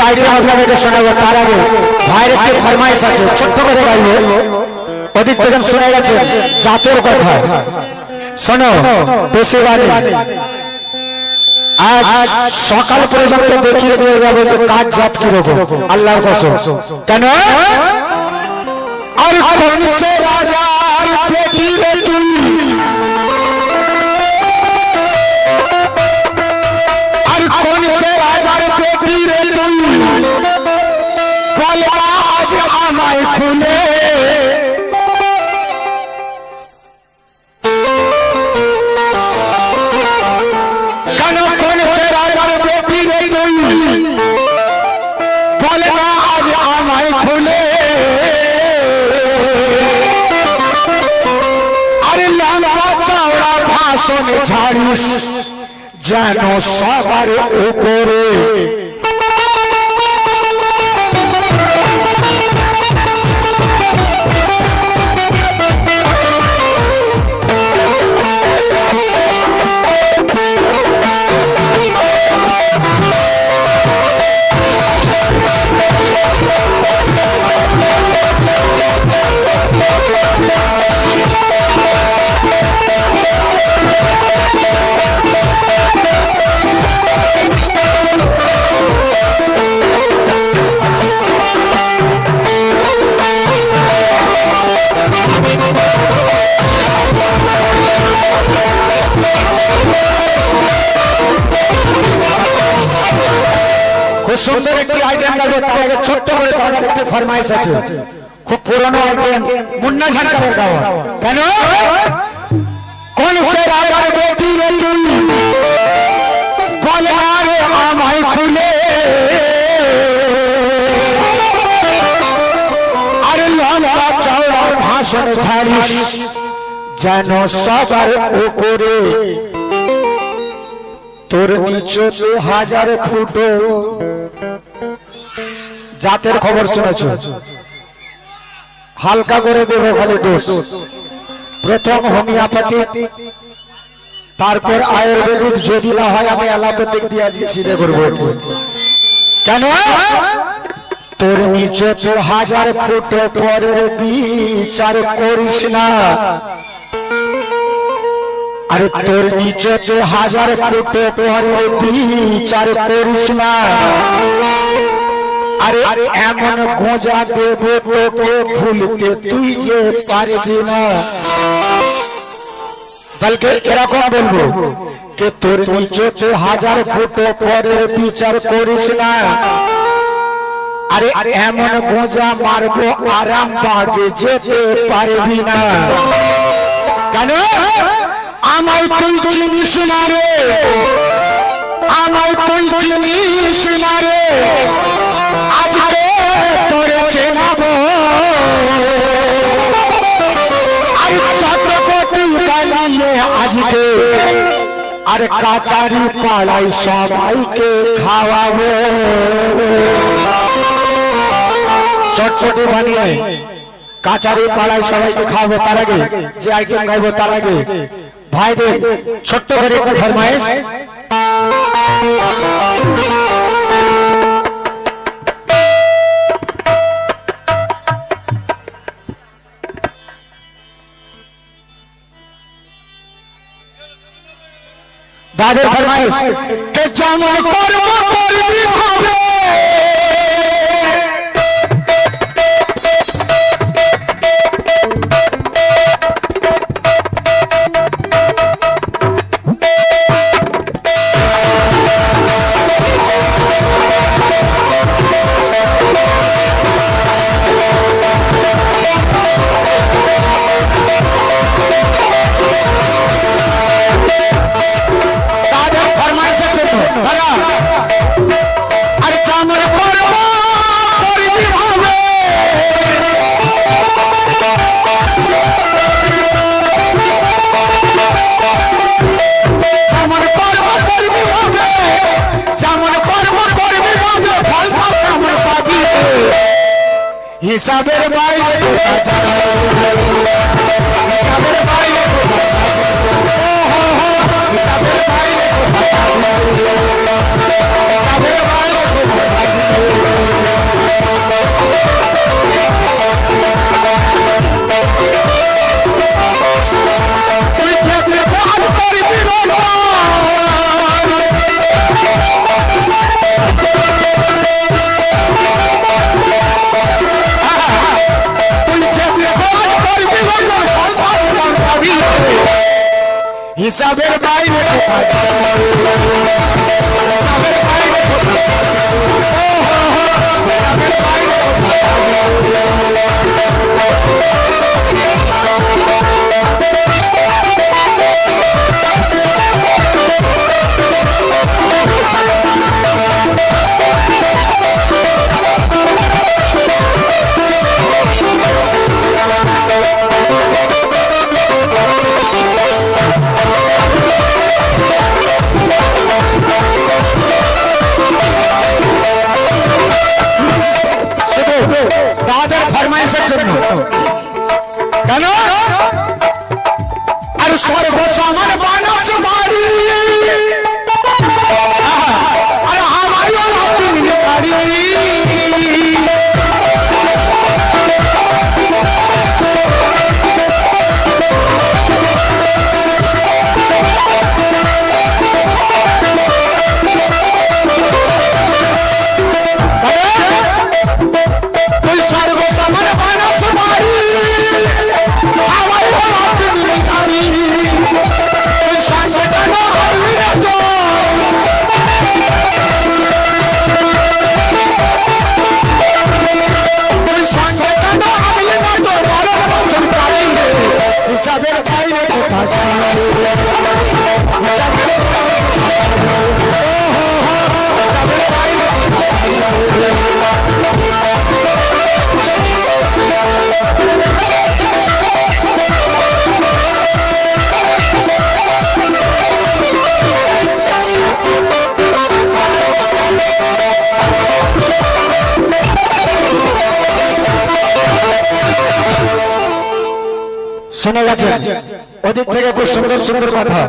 Item আপনাদেরকে শোনাবো তার আগে ভাইয়ের একটি ফরমাইশ আছে, ছোট্ট করে গাইবো। অধিক থেকে শুনে গেছে জাতের কথা, শোনো পেশিবাড়ি। আজ সকাল পর্যন্ত দেখিয়ে দিয়ে যাবে যে কাজ জাত কিরকম, আল্লাহর কসম। কেন আর কোন সে রাজার পেটি রে তুই, আর কোন সে রাজার পেটি রে তুই, বল আজ আমায় খুলে। কেন কোন সে রাজার পেটি রে তুই, বল আজ আমায় খুলে। ভাষণ ঝাড়িস যেন সবার উপরে, খুব সুন্দর একটি আইটেম গাইবো। তার আগে ছোট্ট করে তাদের একটি ফরমাইশ আছে, খুব পুরনো আইটেম, মুন্না ঝাড়কারের গাওয়া। কেন কোন সে রাজার বেটি রে তুই, বল না রে আমায় খুলে। আরে লম্বা চওড়া ভাষণ ঝাড়িস যেন সবার উপরে, তোর নিচে 2000 ফুটো। জাতের খবর শুনেছ, হালকা করে দেবো খালি ডোজ। প্রথম হোমিওপ্যাথি, তারপর আয়ুর্বেদিক, যদি না হয় আমি অ্যালোপ্যাথিক দিয়ে আজকে সিধে করবো। কেন তোর নিচে 2000 ফুটো, পরের বিচার করিস না। আরে তোর নিচে 2000 ফুটো, পরের বিচার করিস না। আরে এমন গোঁজা দেব তোকে ভুলতে তুই যে পারবি না। বলকে এরকম বলবো কে তোর নিচে 1000 ফুটো, পরের বিচার করিস না। আরে এমন গোঁজা মারবো আরাম বাগে যেতে পারবি না। কেন আমায় তুই চিনিস না রে, আমায় তুই চিনিস না রে, আজকে তোরে চেনাবো। আর ছত্রপতি বানিয়ে আজকে আর কাচারি পাড়াই সবাইকে খাওয়াবো। চটচটি বানিয়ে কাচারি পাড়াই সবাইকে খাওয়াবো। তার আগে যে আইটেম গাইবো তার আগে ভাইদের ছোট্ট করে একটু ফরমাইশ। দাদের ফরমাইশ কে যেমন করব করবি ভাবে, হিসাবের বাইরে হিসাবের বাইরে হিসাবের বাইরে হিসাবের বাইরে হিসাবের বাইরে হিসাবের বাইরে হিসাবের বাইরে দাদার ফরমাইশের জন্য কেন আর সর্বসামান মানস বাড়ি আর আমায় আপনি বাড়ি হিসাবের বাইরে কোথা শোনা গেছে ওদিক থেকে খুব সুন্দর সুন্দর কথা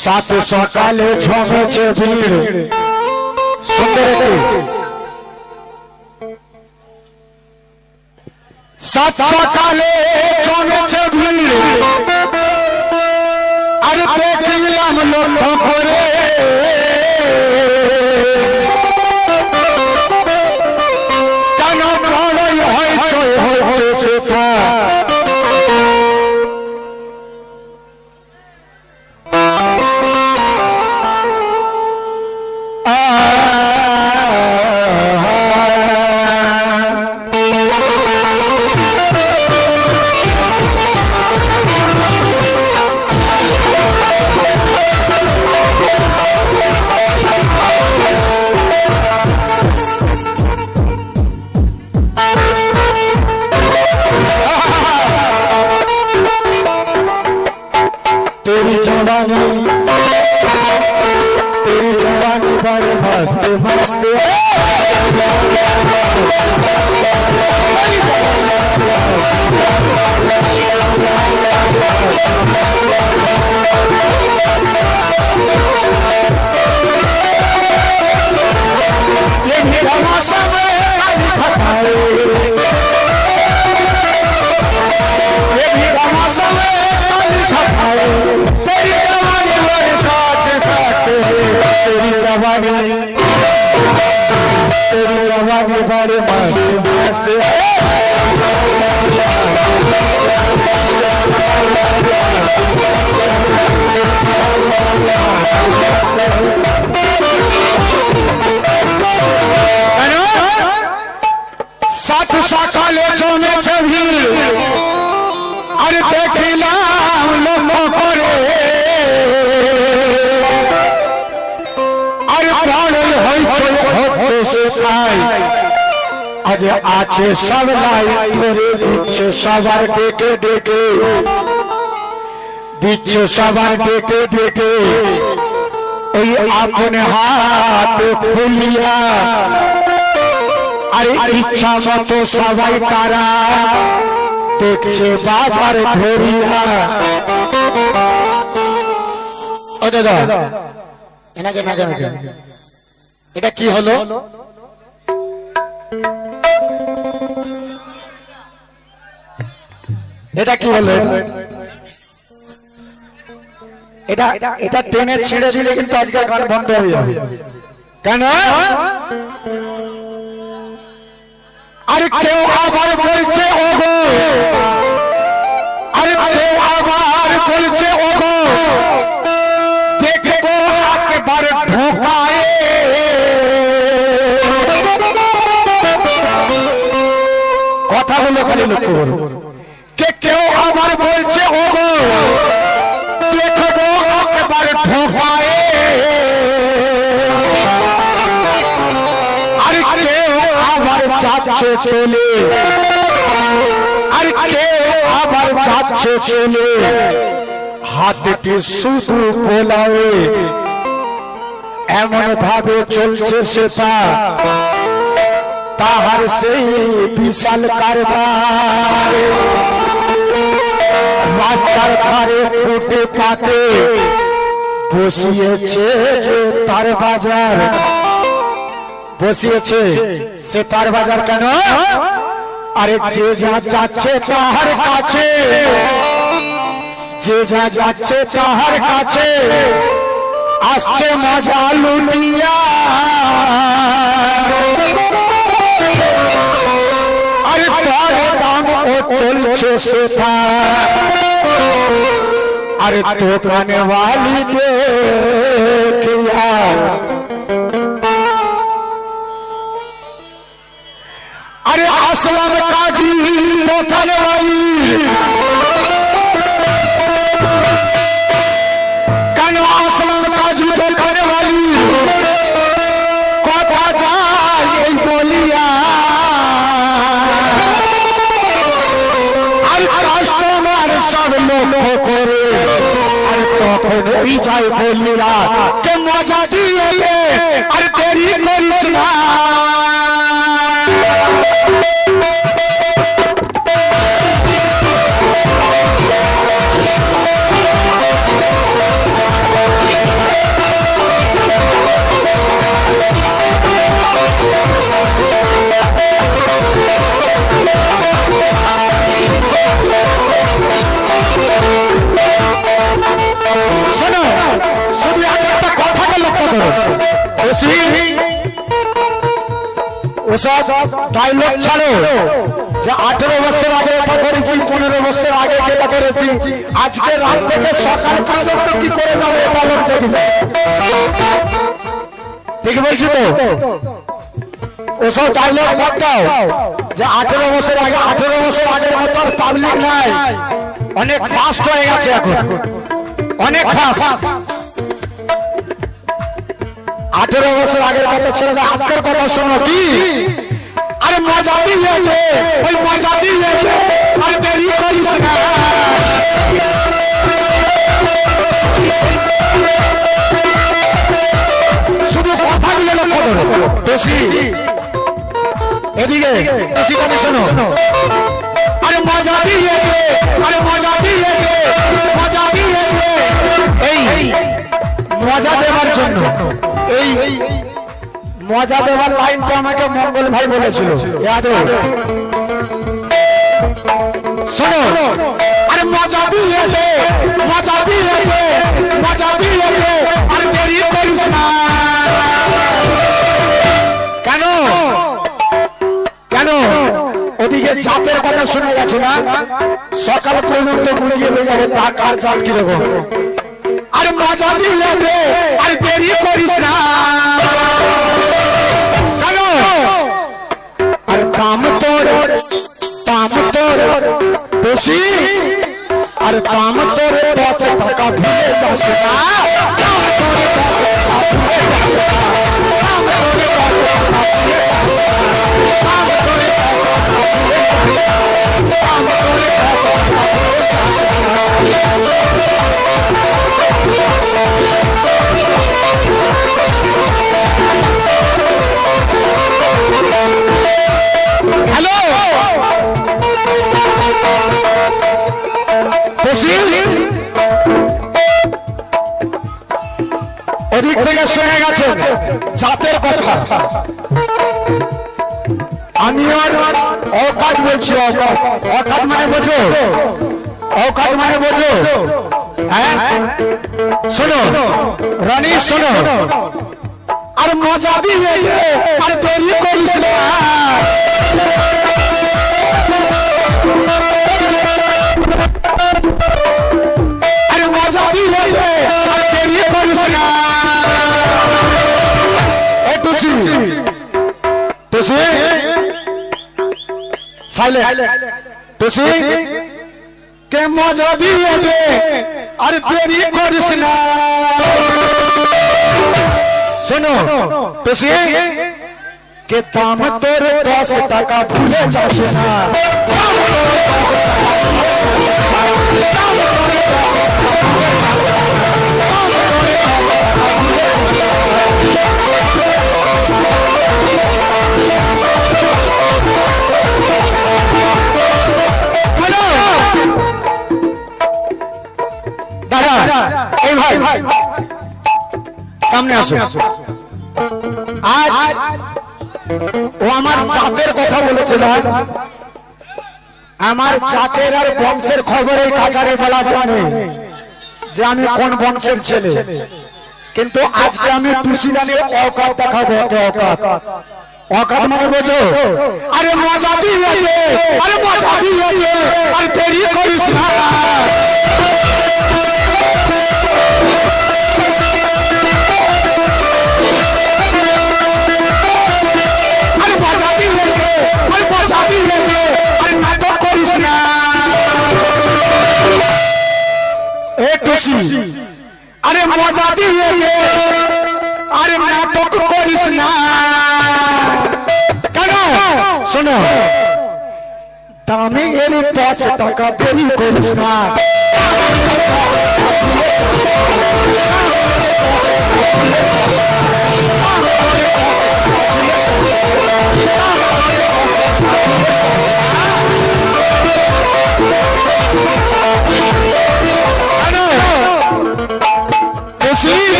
সাত সকালে ঝমেছে ভিড় সুন্দর সাত সকালে জমেছে ভিড় আর দেখলাম লক্ষ্য করে কেন বড়ই হয়েছে সেটা तेरी जवानी बड़े मस्त मस्त ये मेरा मौसम ये मेरा मौसम तेरी जवानी बड़े साथ साथ तेरी जवानी बड़े मस्त मस्त सात सकाले जमेছে ভিড় আর দেখিলাম লক্ষ্য করে আর বড়ই হচ্ছে সাই আজ আছে সব লাইন ধরে দিচ্ছে সবার ডেকে ডেকে দিচ্ছে সবার ডেকে ডেকে ওই আপন হাত খুলিয়া আরে ইচ্ছা মতো সবাই তারা দেখছে বাজার ধরিয়া ও দাদা এনাকে এটা কি হলো এটা কি হলো এটা এটা টেনে ছেড়ে দিলে কিন্তু আজকে গান বন্ধ হয়ে যাবে। কেন? আরে কেউ আবার বলছে ওগো, আরে কেউ আবার বলছে ওগো, দেখবো একবার ঢোকায়। কথাগুলো খালি লক্ষ্য করো। কেউ আবার বলছে ওগো, দেখবো একবার ঢোকায়। আরে কেউ আবার যাচ্ছে চলে, আরে কেউ আবার যাচ্ছে চলে, হাতটি শুধু গোলায়। এমন ভাবে চলছে সেটা, তাহার সেই বিশাল কারবার। রাস্তার ধারে ফুটে পাতে বসিয়েছে যে তার বাজার, বসিয়েছে সে তার বাজার। কেন? আরে যে যা যাচ্ছে তাহার কাছে, যে যা যাচ্ছে তাহার কাছে আসছে মজা লুটিয়া। আরে তার দাম ও চলছে সেটা, আরে দোকানে वाली देखिया। अरे असलम काजी दোকানে वाली, কেন আসলাম কাজি দোকানে वाली কথা যায় এই বলিয়া। আর কাস্টমার সব লক্ষ্য করে, আর তখন ওই যাই বলিয়া কে মজা দিয়ে আর দেরি করিস না। ডায়লগ ছাড়ো যে 18 বছর আগে এটা করেছি, 15 বছর আগে এটা করেছি, আজকে রাত থেকে সকাল পর্যন্ত কি করে যাবে এটা লোক দেখবে। ঠিক বলছি তো? ওসব ডায়লগ বাদ দাও যে 18 বছর আগে, 18 বছর আগের মতো পাবলিক নাই, অনেক ফাস্ট হয়ে গেছে এখন, অনেক ফাস্ট। 18 বছর আগের কথা ছেড়ে দাও, আজকের কথা শোনো। কি? আরে মজা দিয়ে ওই মজা দিয়ে আর দেরি করিস না। শুধু কথাগুলো লক্ষ্য করো। বেশি এদিকে বেশি কথা শোনো। আরে মজা দিয়ে, আরে মজা দিয়ে, মজা দিয়ে, এই মজা দেওয়ার জন্য, এই মজা দেওয়ার লাইনটা আমাকে মঙ্গল ভাই বলেছিল। শোনো, আরে মজা দিয়ে, মজা দিয়ে, মজা দিয়ে আর দেরি করিস না। কেন? কেন? ওদিকে জাতের কথা শুনে গেছে না, সকাল পর্যন্ত বুঝিয়ে দিয়ে যাবে তা কার জাত কিরকম। আরে মজা দিয়ে আর দেরি করিস না। কেন? আর দাম তোর বেশি, আর দাম তোর 10 টাকা ভুলে যাস না। ওদিক থেকে শুনে গেছেন জাতের কথা। আমি আর অকাত বলছি। অকাত মানে বোঝো? অকাত মানে বোঝো? শোনো রানী শোনো আর মজা দিয়ে আর দেরি করিস না আরে মজা দিয়ে আর দেরি করিস না টুসি টুসি সাইলেন্ট টুসি কে মজা দিয়ে দে আর দেরি করিস না শোনো টুসি কে দাম তোর 10 টাকা ভুলে যাস না এই ভাই সামনে আসো আজ ও আমার চাচের কথা বলেছিল আমার চাচের আর বংশের খবর এই কাছারে বলা জানে যে আমি কোন বংশের ছেলে কিন্তু আজকে আমি টুসিরানের অকাত দেখাবো অকাত অকাত মানে বোঝো আরে মজা দিয়ে আরে মজা দিয়ে আর দেরি করিস না আরে মজা দিয়ে আরে নাটক করিস না কেন শোনো দামে এর 10 টাকা দেরি করিস না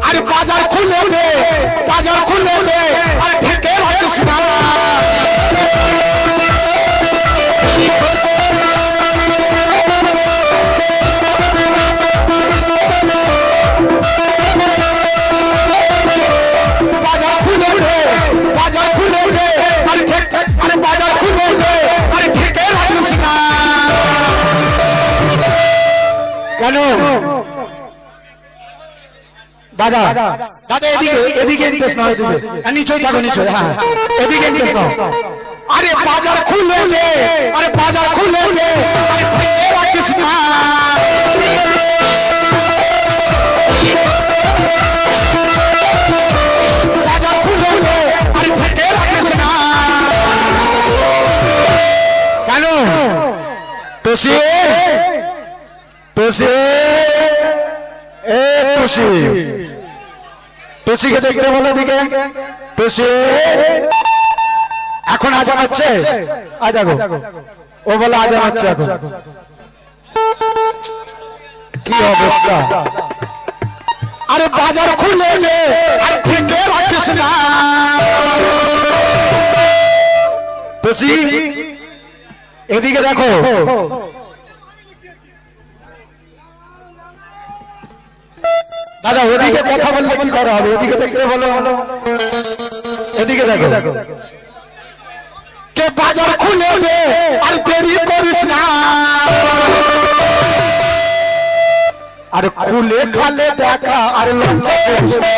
আরে বাজার খুলে দে আর ঠেকে রাখিস না বাজার খুলে দে আরে বাজার খুলে দে আরে ঠেকে রাখিস না কেন দাদা দাদা এদিকে ইন্টারেস্ট নাও এদিকে নিচে থাকো নিচে হ্যাঁ এদিকে ইন্টারেস্ট নাও আরে বাজার খুলে দে আরে বাজার খুলে দে আরে ঠেকে রাখিস না বাজার খুলে দে আরে ঠেকে রাখিস না কেন টুসি টুসি এ টুসি টুসিকে দেখতে বলো দিকে টুসি এখন আজান হচ্ছে আ দেখো ও বলে আজান হচ্ছে এখন কি অবস্থা আরে বাজার খুলে দে আর ঠেকে রাখিস না টুসি এদিকে দেখো দাদা ওদিকে কথা বললে কি করা হবে এদিকে দেখতে বলো এদিকে দেখো কে বাজার খুলে দে আর দেরি করিস না আর খুলে খালে দেখা আর লজ্জা করিস না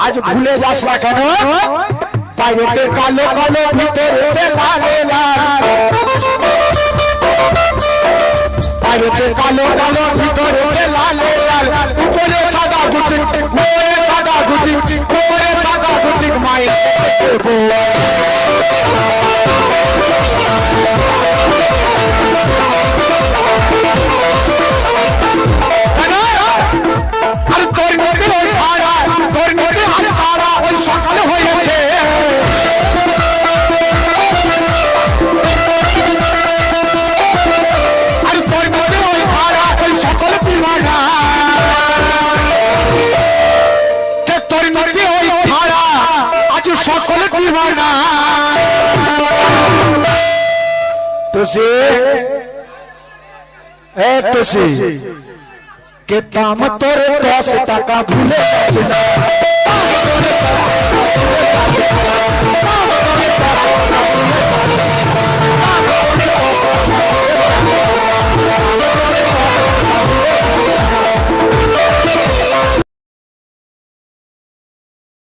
আজ ভুলে যাস না কেন বাইরেতে কালো কালো ভিতরেতে লাল লাল বাইরেতে কালো কালো ভিতরেতে লাল লাল উপরে সাদা গুটি উপরে সাদা গুটি উপরে সাদা গুটি মায়ের আর তোর মধ্যে ওই ধারা তোর মধ্যে আজ ধারা ওই সকালে হয়েছে আর তোর মধ্যে ওই ধারা ওই সকল বিমানা তোর মধ্যে ওই ধারা আজ সকল বিমানা তুসি এ তুসি के दाम तोरे 10 টাকা ভুলে